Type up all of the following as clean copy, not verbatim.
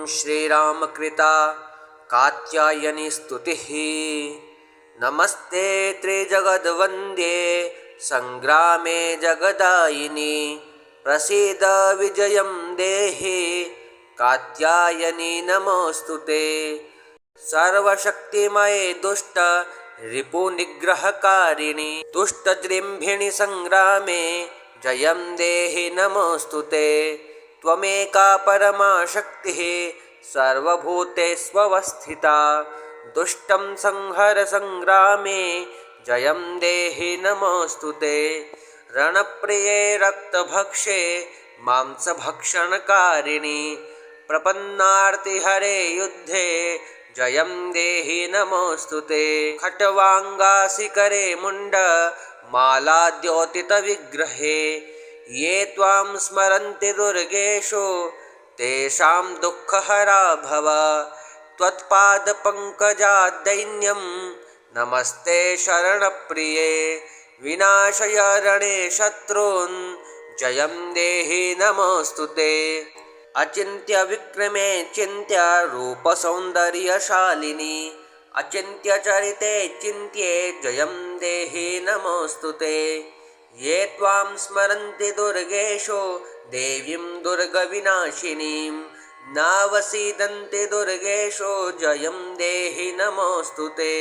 श्रीरामकृता कात्यायनी स्तुतिः। नमस्ते त्रिजगद्वन्द्ये संग्रामे जगदायिनी प्रसीद विजयं देहि कात्यायनी नमोस्तुते। सर्वशक्तिमये दुष्ट रिपुनिग्रहकारिणि दुष्टजृम्भिणि संग्रामे जयं देहि नमोस्तुते। त्वमेका परमा शक्तिः सर्वभूतेष्वस्थिता दुष्टं संहर संग्रामे जयं देहि नमोस्तुते। रणप्रिये रक्तभक्षे मांसभक्षणकारिणि प्रपन्नार्तिहरे युद्धे जयं देहि नमोस्तुते। खट्वाङ्गासिकरे मुण्ड मालाद्योतितविग्रहे ये त्वां स्मरन्ति दुर्गेषु तेषां दुःखहरा भव। त्वत्पादपङ्कजाद्दैन्यं नमस्ते शरणप्रिये विनाशय रणे शत्रून् जयं देहि नमोस्तुते। अचिन्त्य विक्रमे चिन्त्य रूपसौन्दर्यशालिनी अचिन्त्य चरिते चिन्त्ये जयं देहि नमोस्तुते। ये त्वां स्मरन्ति दुर्गेषु देवीं दुर्गविनाशिनीं नावसीदन्ति दुर्गेषु जयं देहि नमोस्तुते।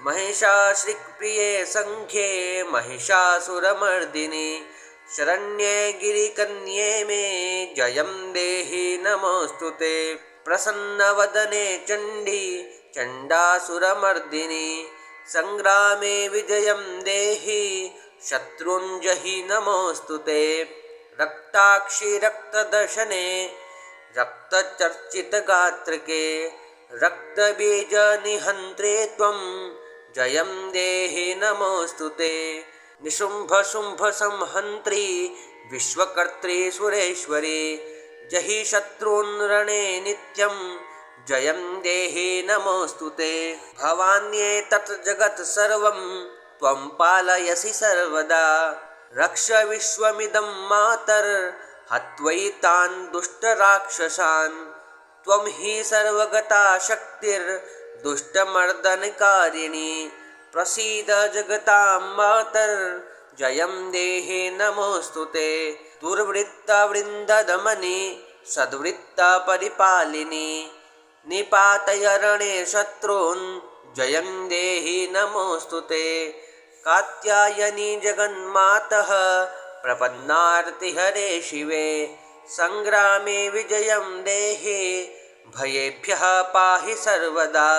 महिषासुरप्रिये संख्ये महिषासुरमर्दिनि शरण्ये गिरिकन्ये मे जयं देहि नमोस्तुते। प्रसन्नवदने चण्डी चण्डासुरमर्दिनि संग्रामे विजयं देहि शत्रुञ्जहि नमोस्तुते। रक्ताक्षि रक्तदर्शने रक्तचर्चितगात्रके रक्तबीजनिहन्त्रे त्वं जयं देहि नमोस्तुते। निशुम्भशुम्भसंहन्त्री विश्वकर्त्री सुरेश्वरी जहि शत्रून् रणे नित्यं जयं देहि नमोस्तुते। भवान्येतत् जगत् सर्वं त्वं पालयसि सर्वदा रक्ष विश्वमिदं मातर् हत्वैतान् दुष्टराक्षसान् त्वं हि सर्वगता शक्तिर्दुष्टमर्दनकारिणी प्रसीद जगतां मातर् जयं देहि नमोस्तुते। दुर्वृत्तवृन्ददमनि सद्वृत्ता परिपालिनी निपातय रणे शत्रून् जयं देहि नमोस्तुते। कात्यायनी जगन्मातः प्रपन्नार्तिहरे शिवे संग्रामे विजयं देहि भयेभ्यः पाहि सर्वदा।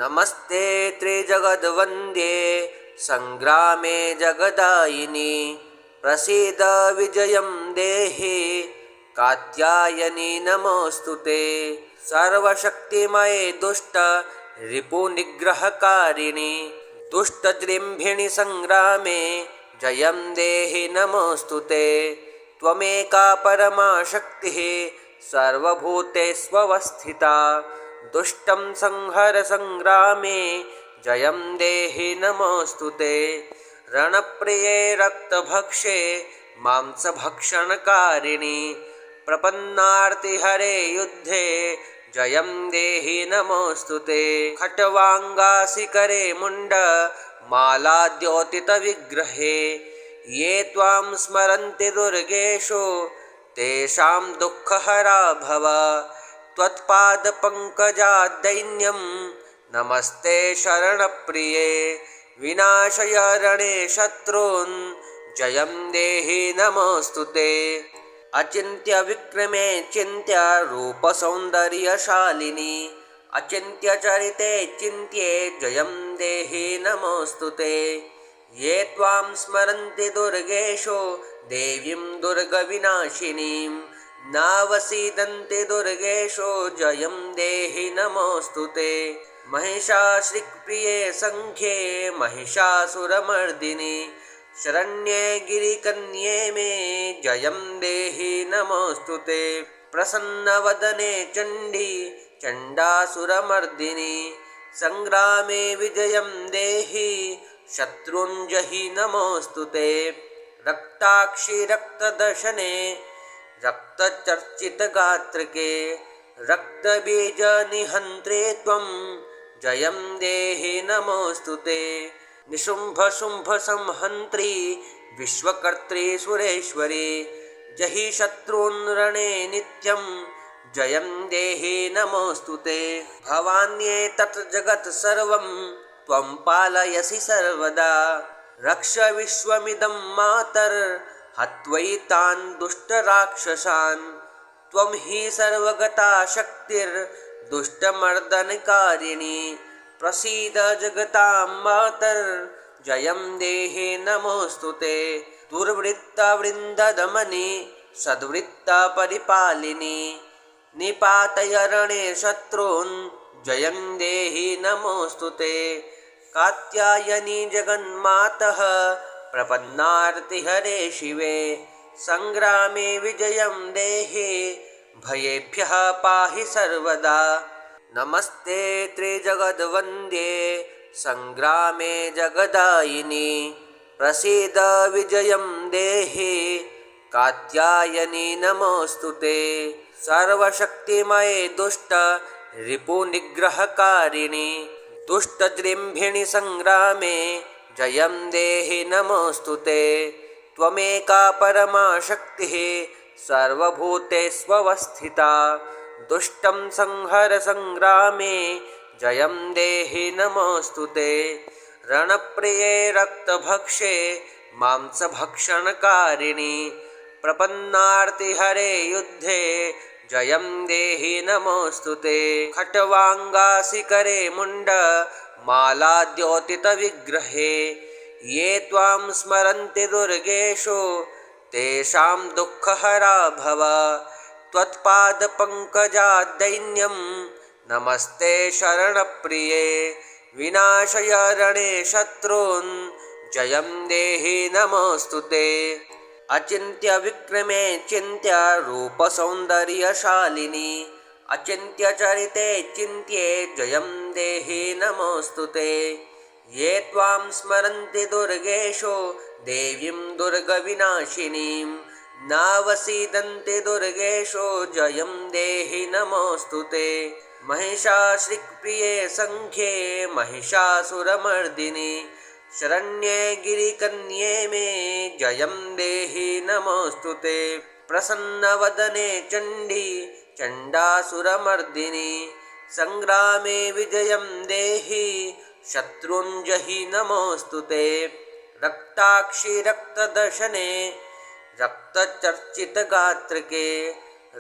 नमस्ते त्रिजगद्वन्द्ये संग्रामे जगदायिनी प्रसीद विजयं देहि कात्यायनी नमोस्तुते। सर्वशक्तिमये दुष्ट रिपुनिग्रहकारिणि दुष्टजृम्भिणि संग्रामे जयं देहि नमोस्तुते। त्वमेका परमा शक्तिः सर्वभूतेष्वस्थिता दुष्टं संहर संग्रामे जयं देहि नमोस्तुते। रणप्रिये रक्तभक्षे मांसभक्षणकारिणि प्रपन्नार्तिहरे युद्धे जयं देहि नमोस्तुते। खट्वाङ्गासिकरे मुण्ड मालाद्योतितविग्रहे ये त्वां स्मरन्ति दुर्गेषु तेषां दुःखहरा भव। त्वत्पादपङ्कजाद्दैन्यं नमस्ते शरणप्रिये विनाशय रणे शत्रून् जयं देहि नमोस्तुते। अचिन्त्य विक्रमे चिन्त्य रूपसौन्दर्यशालिनी अचिन्त्य चरिते चिन्त्ये जयं देहि नमोस्तुते। ये त्वां स्मरन्ति दुर्गेषु देवीं दुर्गविनाशिनीं नावसीदन्ति दुर्गेषु जयं देहि नमोस्तुते। महिषासुरप्रिये संख्ये महिषासुरमर्दिनि शरण्ये गिरिकन्ये मे जयं देहि नमोस्तुते। प्रसन्नवदने चण्डी चण्डासुरमर्दिनि संग्रामे विजयं देहि शत्रुञ्जहि नमोस्तुते। रक्ताक्षि रक्तदर्शने रक्तचर्चितगात्रके रक्तबीजनिहन्त्रे त्वं जयं देहि नमोऽस्तुते। निशुम्भशुम्भसंहन्त्री विश्वकर्त्री सुरेश्वरी जहि शत्रून् रणे नित्यं जयं देहि नमोऽस्तुते। भवान्येतत् जगत् सर्वं त्वं पालयसि सर्वदा। रक्ष विश्वमिदं मातर्हत्वैतान् दुष्टराक्षसान्। त्वं हि सर्वगता शक्तिर्दुष्टमर्दनकारिणी। प्रसीद जगतां मातर्जयं देहि नमोऽस्तुते। दुर्वृत्तवृन्ददमनी सद्वृत्ता परिपालिनी। निपातय रणे शत्रून् जयं देहि नमोऽस्तुते। कात्यायनी जगन्मातः प्रपन्नार्तिहरे शिवे। संग्रामे विजयं देहि भयेभ्यः पाहि सर्वदा। नमस्ते त्रिजगद्वन्द्ये संग्रामे जगदायिनी। प्रसीद विजयं देहि कात्यायनी नमोऽस्तुते। सर्वशक्तिमये दुष्ट रिपुनिग्रहकारिणी। दुष्टजृम्भिणि संग्रामे जयं देहि नमोऽस्तुते। त्वमेका परमा शक्तिः सर्वभूतेष्वस्थिता। दुष्टं संहर संग्रामे जयं देहि नमोऽस्तुते। रणप्रिये रक्तभक्षे मांसभक्षणकारिणी। प्रपन्नार्तिहरे युद्धे जयं देहि नमोऽस्तुते। खट्वाङ्गासिकरे मुण्डमालाद्योतितविग्रहे ये त्वां स्मरन्ति दुर्गेषु तेषां दुःखहरा भव। त्वत्पादपङ्कजाद्दैन्यं नमस्ते शरणप्रिये। विनाशय रणे शत्रून् जयं देहि नमोऽस्तुते। अचिन्त्यविक्रमे चिन्त्य रूपसौन्दर्यशालिनी। अचिन्त्यचरिते चिन्त्ये जयं देहि नमोऽस्तुते। ये त्वां स्मरन्ति दुर्गेषु देवीं दुर्गविनाशिनीं। नावसीदन्ति दुर्गेषु जयं देहि नमोऽस्तुते। महिषासुरप्रिये सङ्ख्ये महिषासुरमर्दिनि। शरण्ये गिरिकन्ये मे जयं देहि नमोऽस्तुते। प्रसन्नवदने चण्डी चण्डासुरमर्दिनि। संग्रामे विजयं देहि शत्रून् जहि नमोऽस्तुते। रक्ताक्षि रक्तदर्शने रक्तचर्चितगात्रके।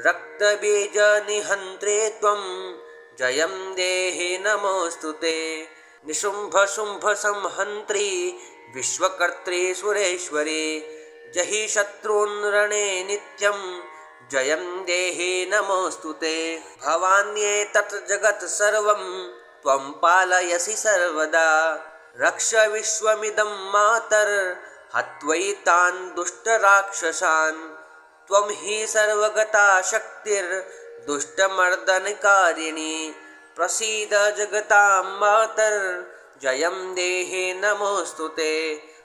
रक्तबीजनिहन्त्रे त्वं जयं देहि नमोऽस्तुते। निशुम्भशुम्भसंहन्त्री विश्वकर्त्री सुरेश्वरी जहि शत्रून् रणे नित्यं जयं देहि नमोऽस्तुते। भवान्येतत् जगत् सर्वं त्वं पालयसि सर्वदा। रक्ष विश्वमिदं मातर्हत्वैतान् दुष्टराक्षसान्। त्वं हि सर्वगता शक्तिर्दुष्टमर्दनकारिणी। प्रसीद जगतां मातर्जयं देहि नमोऽस्तुते।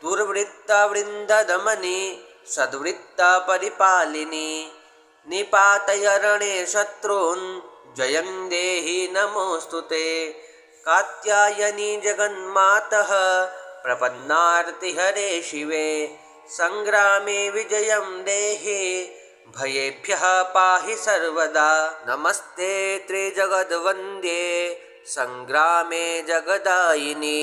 दुर्वृत्तवृन्ददमनी सद्वृत्ता परिपालिनी। निपातय रणे शत्रून् जयं देहि नमोऽस्तुते। कात्यायनी जगन्मातः प्रपन्नार्तिहरे शिवे। संग्रामे विजयं देहि भयेभ्यः पाहि सर्वदा। नमस्ते त्रिजगद्वन्द्ये संग्रामे जगदायिनी।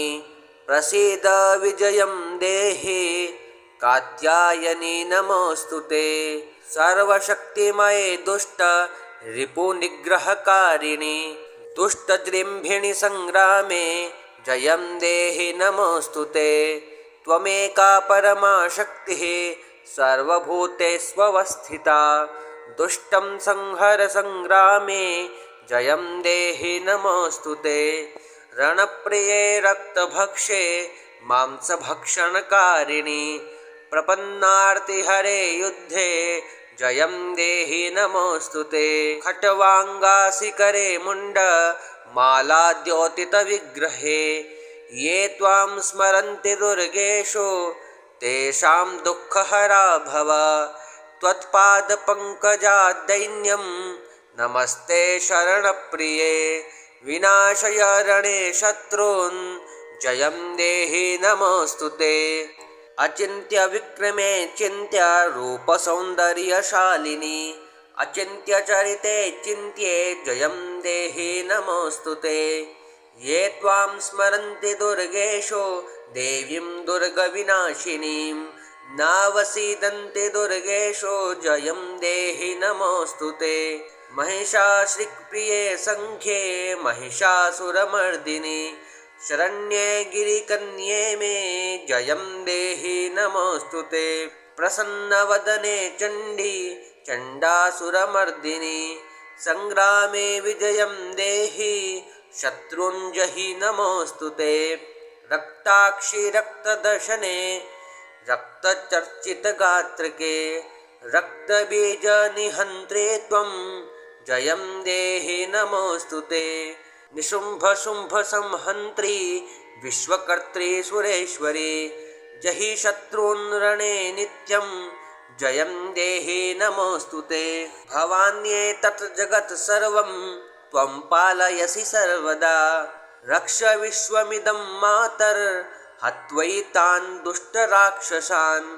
प्रसीद विजयं देहि कात्यायनी नमोऽस्तुते। सर्वशक्तिमये दुष्ट रिपुनिग्रहकारिणी। दुष्टजृम्भिणि संग्रामे जयं देहि नमोऽस्तुते। त्वमेका परमा शक्तिः सर्वभूतेष्वस्थिता। दुष्टं संहर संग्रामे जयं देहि नमोऽस्तुते। रणप्रिये रक्तभक्षे मांसभक्षणकारिणी। प्रपन्नार्तिहरे युद्धे जयं देहि नमोऽस्तुते। खट्वाङ्गासिकरे मुण्डमालाद्योतितविग्रहे ये त्वां स्मरन्ति दुर्गेषु तेषां दुःखहरा भव। त्वत्पादपङ्कजाद्दैन्यं नमस्ते शरणप्रिये विनाशय रणे शत्रून् जयं देहि नमोऽस्तुते अचिन्त्य विक्रमे चिन्त्य रूपसौन्दर्यशालिनी अचिन्त्य चरिते चिन्त्ये जयं देहि नमोऽस्तुते ये त्वां स्मरन्ति दुर्गेशो देवीं दुर्गविनाशिनीं नावसीदन्ति दुर्गेशो जयं देहि नमोऽस्तुते महिषासुरप्रिये सङ्ख्ये महिषासुरमर्दिनि शरण्ये गिरिकन्ये मे जयं देहि नमोऽस्तुते प्रसन्नवदने चण्डी चण्डासुरमर्दिनि सङ्ग्रामे विजयं देहि शत्रुञ्जहि नमोऽस्तुते रक्ताक्षि रक्तदर्शने रक्तचर्चितगात्रके रक्तबीजनिहन्त्रे त्वं जयं देहि नमोऽस्तुते निशुम्भशुम्भसंहन्त्री विश्वकर्त्री सुरेश्वरी जहि शत्रून् रणे नित्यं जयं देहि नमोऽस्तुते भवान्येतत् जगत् सर्वं त्वं पालयसि सर्वदा रक्ष विश्वमिदं मातर् हत्वैतान् दुष्टराक्षसान्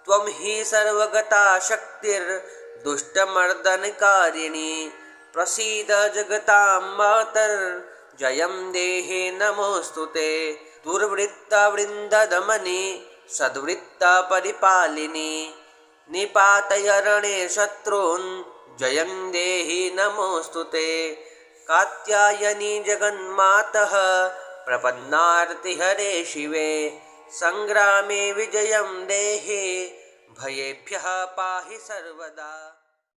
त्वं हि सर्वगता शक्तिर्दुष्टमर्दनकारिणी प्रसीद जगतां मातर् जयं देहि नमोऽस्तुते दुर्वृत्तवृन्ददमनि सद्वृत्तपरिपालिनी निपातय रणे शत्रून् जयं देहि नमोऽस्तुते कात्यायनी जगन्मातः प्रपन्नार्तिहरे शिवे सङ्ग्रामे विजयं देहि भयेभ्यः पाहि सर्वदा।